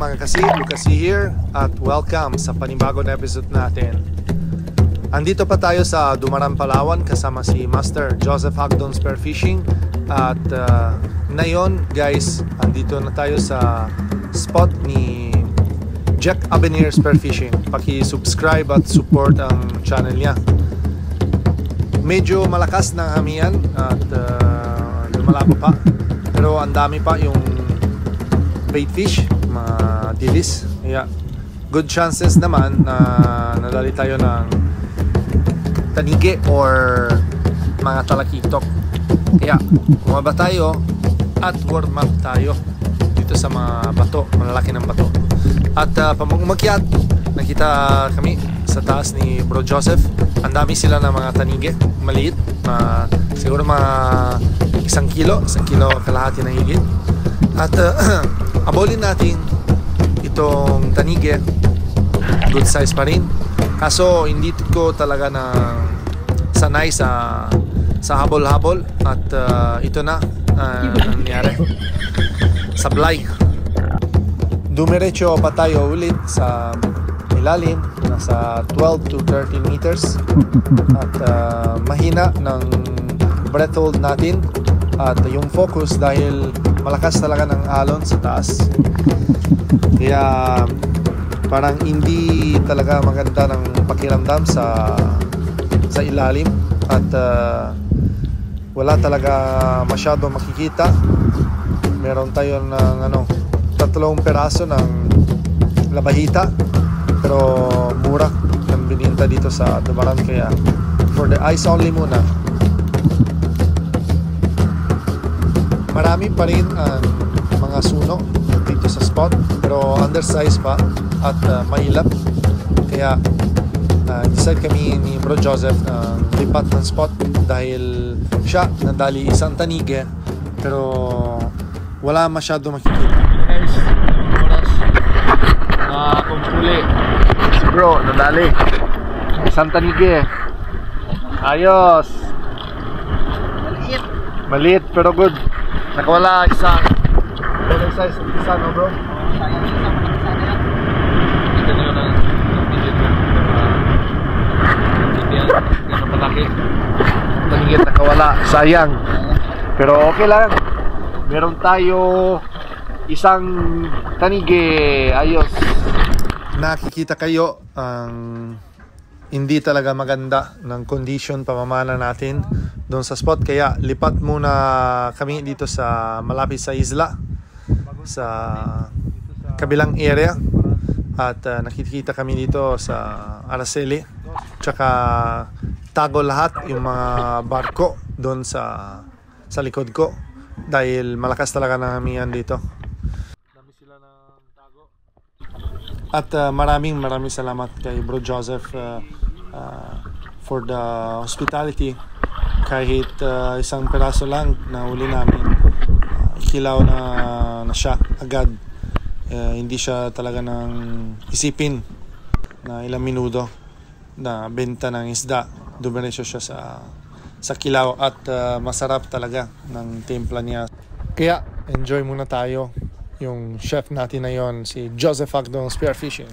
mga kasi, Lucas here at welcome sa panibagong episode natin. Andito pa tayo sa Dumaran, Palawan kasama si Master Joseph Hagdon Spearfishing at ngayon guys, andito na tayo sa spot ni Jack Avenir Spearfishing. Paki-subscribe at support ang channel niya. Medyo malakas na hamian at lumalabo pa, pero ang dami pa yung bait fish, mga dilis. Yeah. Good chances naman na nadali tayo ng tanige or mga talakitok. Kaya bumaba tayo at warm up tayo dito sa mga bato, malalaki ng bato. At umakyat, nakita kami sa taas ni Bro Joseph. Ang dami sila ng mga tanige, maliit, siguro mga 1 kilo kalahati na higit. At abolin natin itong tanige, good size pa rin. Kaso hindi ko talaga na sanay sa habol-habol. At ito na nangyari. Sablay. Dumiretso pa tayo ulit sa ilalim, nasa 12 to 13 meters. At mahina ng breath hold natin. At yung focus dahil malakas talaga ng alon sa taas. Kaya parang hindi talaga maganda ng pakiramdam sa ilalim. At wala talaga masyado makikita. Meron tayo ng 3 peraso ng labahita, pero mura yung bininta dito sa Dumaran, kaya for the eyes only muna. Marami pa rin ang mga suno dito sa spot, pero undersized pa at mailap. Kaya decide kami ni Bro Joseph lipat ng spot dahil siya nadali isang tanige pero wala masyado makikita. Guys, oras kumpuli si Bro nadali isang tanige. Ayos, maliit pero good. Nakawala isang size isa, no bro? Kita nyo ng digit na gano'n palaki. Tanigit nakawala, sayang. Pero okay lang. Meron tayo isang tanige. Ayos. Nakikita kayo ang hindi talaga maganda ng condition pamamana natin doon sa spot, kaya lipat muna kami dito sa malapit sa isla, sa kabilang area. At nakikita kami dito sa Araceli, tsaka tago lahat yung mga barko doon sa likod ko dahil malakas talaga ng hamian dito. Dami sila ng tago. At maraming salamat kay Bro Joseph for the hospitality. Kahit isang peraso lang na huli namin, kilaw na siya agad. Hindi siya talaga nang isipin na ilang minuto na benta ng isda. Dumiretso siya sa kilaw at masarap talaga ng timpla niya. Kaya enjoy muna tayo. Yung chef natin na yon, si Joseph Hagdon Spearfishing.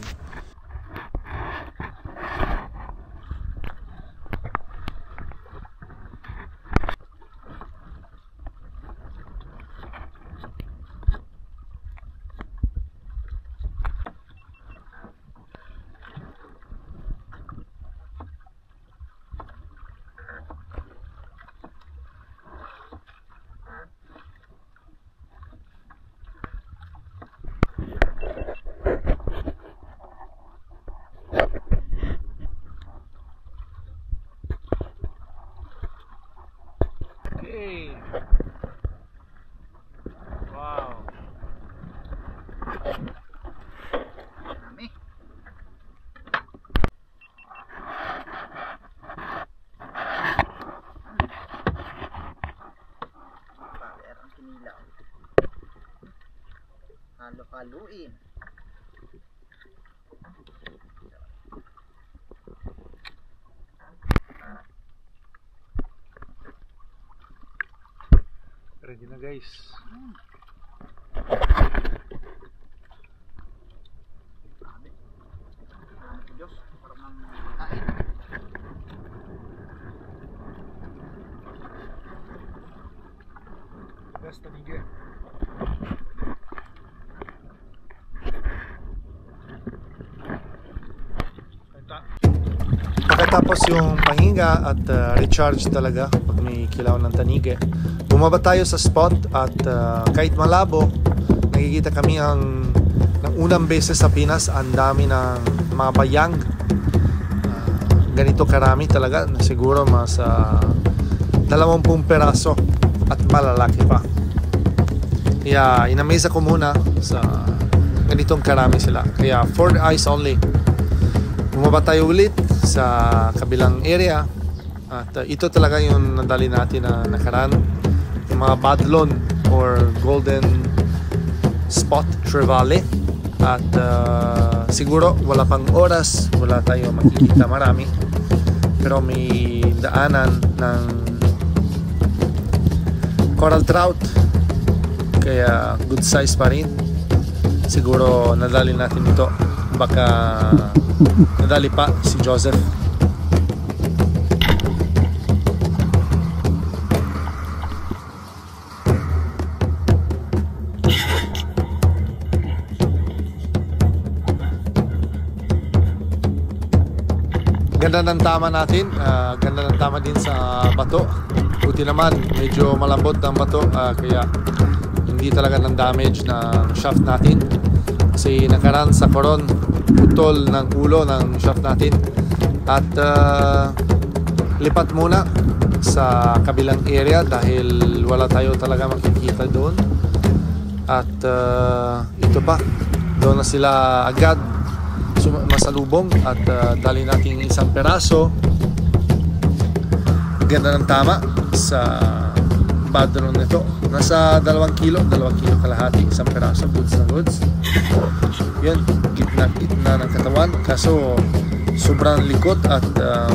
Okay. Wow. Ang kinilaw. Halo-haluin. Ready na guys. best tanige. Pagkatapos yung pahinga at recharge talaga pag may kilaw ng tanige, bumaba tayo sa spot at kahit malabo, nakikita kami ng unang beses sa Pinas, ang dami ng mga bayang. Ganito karami talaga, siguro mas 20 peraso at malalaki pa. Kaya inamesa ko muna sa ganitong karami sila. Kaya for the eyes only. Bumaba tayo ulit sa kabilang area at ito talaga yung nadali natin na nakaraan, yung mga badlon or golden spot trevally. At siguro wala pang oras, wala tayo makikita marami, pero may daanan ng coral trout, kaya good size pa rin. Siguro nadali natin ito, baka nadali pa si Joseph. Ganda ng tama natin, ganda ng tama din sa bato. Buti naman, medyo malambot ang bato, kaya hindi talaga ng damage ng shaft natin. Kasi nakaraan sa koron, putol ng ulo ng shaft natin. At lipat muna sa kabilang area dahil wala tayo talaga makikita doon. At ito pa, doon na sila agad masalubong at dali natin isang peraso. Ganda ng tama sa badron nito. Nasa 2 kilo kalahati isang peraso, goods na goods. Yan, gitna ng katawan, kaso sobrang likot at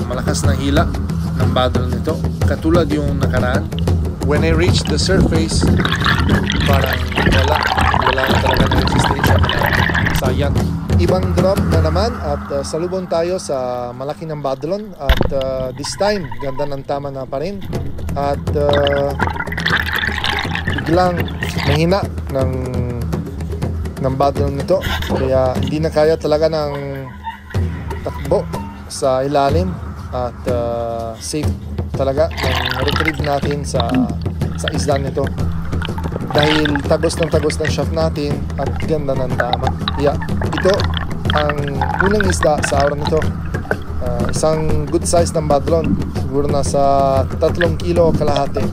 malakas na hila ng badron nito, katulad yung nakaraan. When I reached the surface, parang wala na talaga ng resistensya. Sayang. Ibang drop na naman at salubong tayo sa malaki ng badlon at this time ganda ng tama na pa rin at biglang mahina ng badlon nito, kaya hindi na kaya talaga ng takbo sa ilalim at safe talaga ng retrieve natin sa isla nito dahil tagos ng shaft natin at ganda ng tama. Yeah, ito ang unang isda sa araw nito. Isang good size ng badlon, siguro nasa 3 kilo kalahati.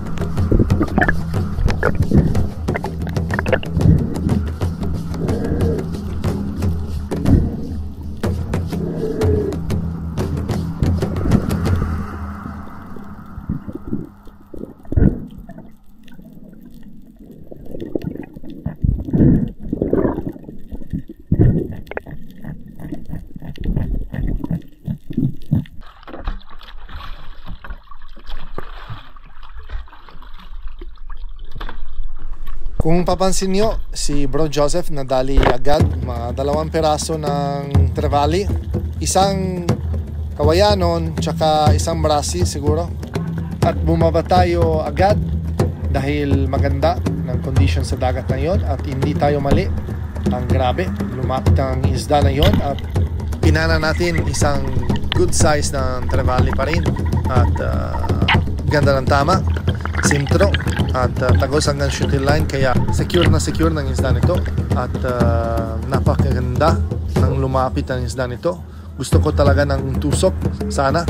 Kung papansin nyo, si Bro Joseph nadali agad mga 2 peraso ng trevally, isang kawayanon tsaka isang brasi siguro, at bumaba tayo agad dahil maganda ng condition sa dagat na yon at hindi tayo mali. Ang grabe, lumapit ang isda na yon at pinana natin isang good size ng trevally pa rin at ganda ng tama, sintro at tagos hanggang shooting line, kaya secure ng isda nito at napakaganda ng lumapit ang isda nito. Gusto ko talaga ng tusok sana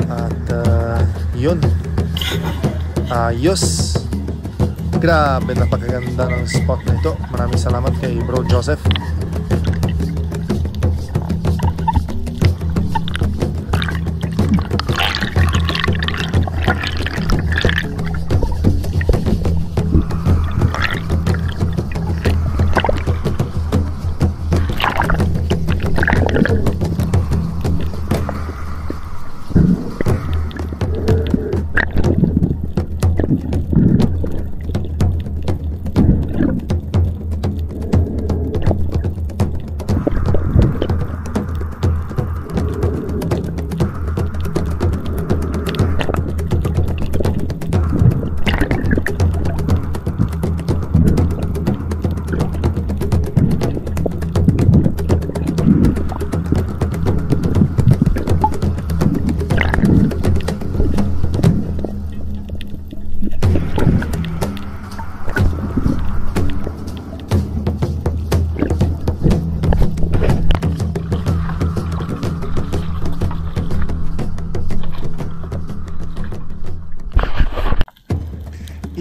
at yun, ayos, grabe, napakaganda ng spot nito. Maraming salamat kay Bro Joseph.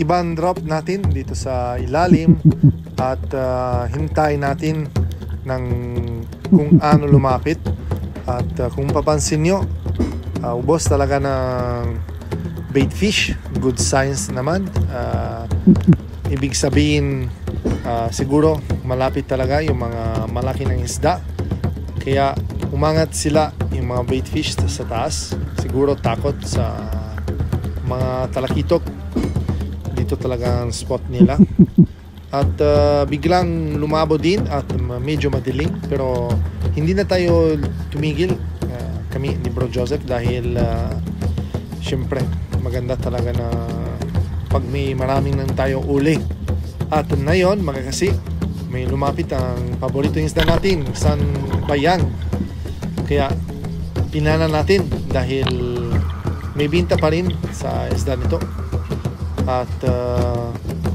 ibang drop natin dito sa ilalim at hintay natin ng kung ano lumapit. At kung papansin nyo, ubos talaga ng bait fish. Good signs naman. Ibig sabihin siguro malapit talaga yung mga malaki ng isda. Kaya umangat sila yung mga bait fish sa taas. Siguro takot sa mga talakitok. Dito talaga ang spot nila. At biglang lumabo din at medyo madilim. Pero hindi na tayo tumigil kami ni Bro Joseph dahil syempre maganda talaga na pag may maraming nang tayo uli. At ngayon mga kasi may lumapit ang paborito isda natin, San Bayang. Kaya pinana natin dahil may binta pa rin sa isda nito. At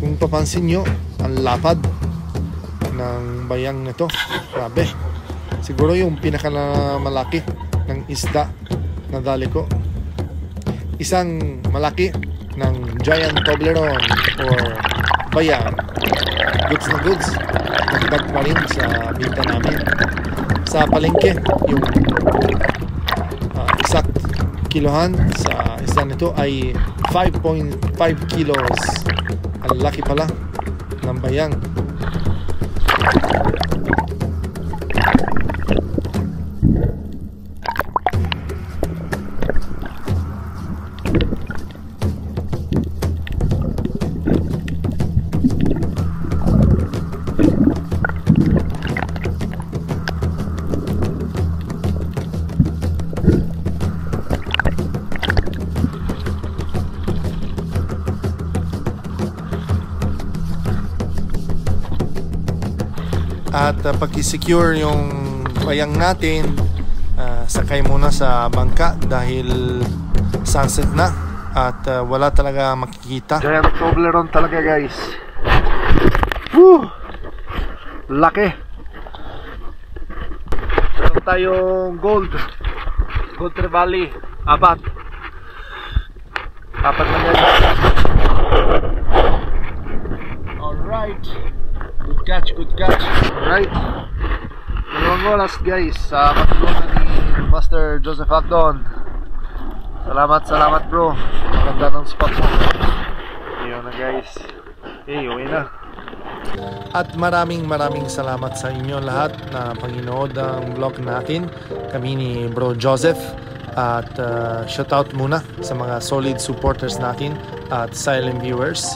kung papansin nyo, ang lapad ng bayang nito, grabe. Siguro yung pinakamalaki ng isda na dali ko. Isang malaki ng giant Toblerone or bayang. Goods na goods. Nagdag pa rin sa binta namin. Sa palengke, yung exact kilohan sa isda nito ay 5.5 kilos. Ang laki pala ng bayang. At pag-secure yung bayang natin, sakay muna sa bangka dahil sunset na at wala talaga makikita. Giant Toblerone talaga guys. Woo! Laki. Meron tayong gold trevally, apat na guys. Alright, good catch. Alright, dalawang oras guys sa matulungan ni Master Joseph Agdon. Salamat bro, ganda ng spot mo. Yun na guys. Uwi na. At maraming salamat sa inyo lahat na panginood ang vlog natin. Kami ni Bro Joseph. At shoutout muna sa mga solid supporters natin at silent viewers.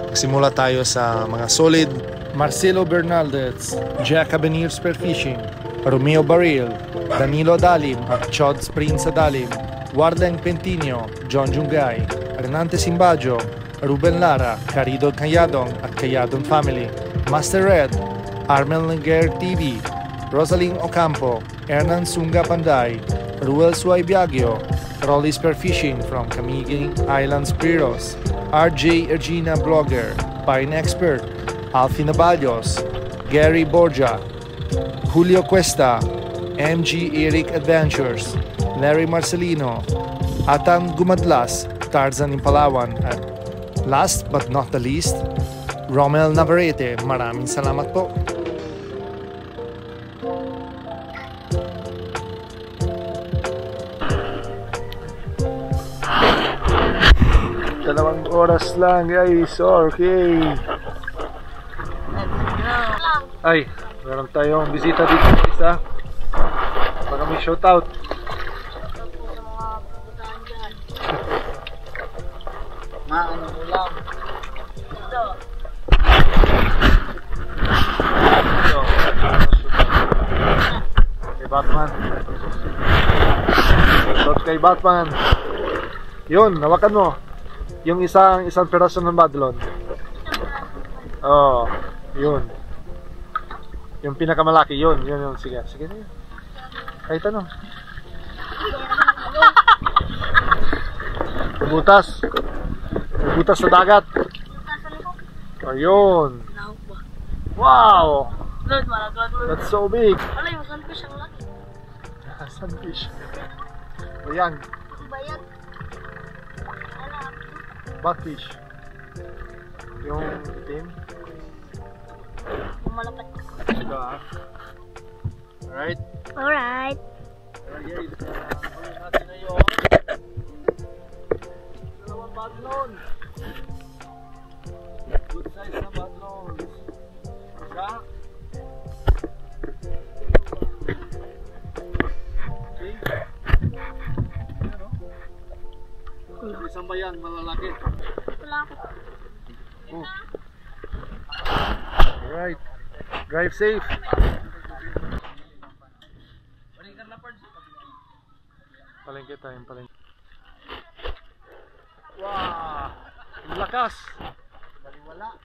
Magsimula tayo sa mga solid: Marcelo Bernaldez, Jack Abenir Spearfishing, Romeo Baril, Danilo Dalim at Chod Prince Dalim, Wardeng Pentinio, John Jungay, Renante Simbajo, Ruben Lara, Carido Cayadong at Cayadong Family, Master Red, Armel Naguer TV, Rosaling Ocampo, Hernan Sunga Panday, Ruel Suay Biagio, Rolly Spearfishing from Camiguin Islands, Piros, RJ Ergina Blogger, Pine Expert, Alfie Naballos, Gary Borja, Julio Cuesta, MG Eric Adventures, Larry Marcelino, Atang Gumadlas, Tarzan Impalawan, at last but not the least, Romel Navarrete. Maraming salamat po. Dalawang oras lang guys. Okay. Ay, meron tayong bisita dito guys ha. Baka may shoutout. Maano ulam. Kay Batman. Shoutout kay Batman. Yun, nawakan mo. Yung isang peraso ng badlon. Oh, yun. Yung pinakamalaki, yun. Sige na yun. Kahit ano. Butas sa dagat. Ayun. Wow! That's so big. Wala yung sunfish ang laki. Sunfish. Bayang. Bayag. Batfish. Yung itim. Malapit. Ito ah. Alright. Alright. Okay, huli natin ngayon. Dalawang badlon. Good size na badlon. Isa. Okay. Ayan o. Isang ba yan, malalaki? Wala ako. Oh. Alright. Drive safe. Palengke tayo, palengke. Wow! Ang lakas! Baliwala.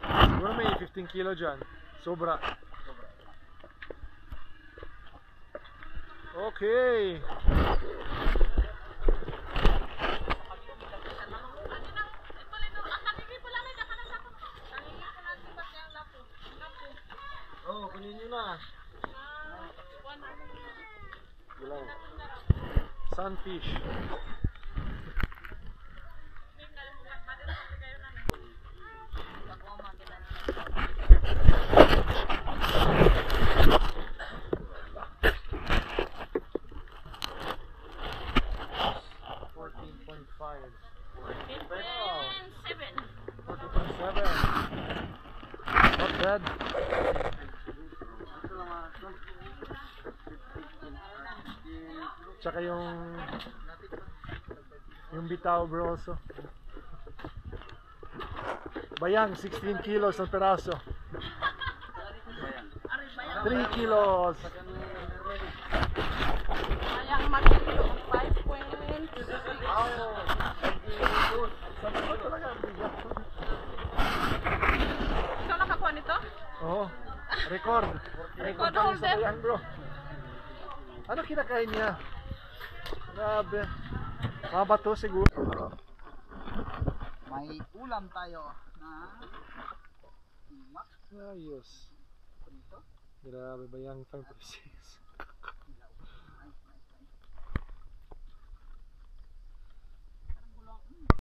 Siguro may 15 kilo dyan. Sobra. Okay. Oh, kunin nyo na. Gulaw. Sunfish. Not bad. Tsaka yung bitaw bro also. Bayang 16 kilos ang peraso. 3 kilos. Bayang makikilo. 5 points. Ikaw nakakuha nito? Oo. Record. Record pa niya sa bayang bro. Ano kinakain niya? Grabe. Mga bato siguro. May ulam tayo na Ayos. Grabe bayang 5.6.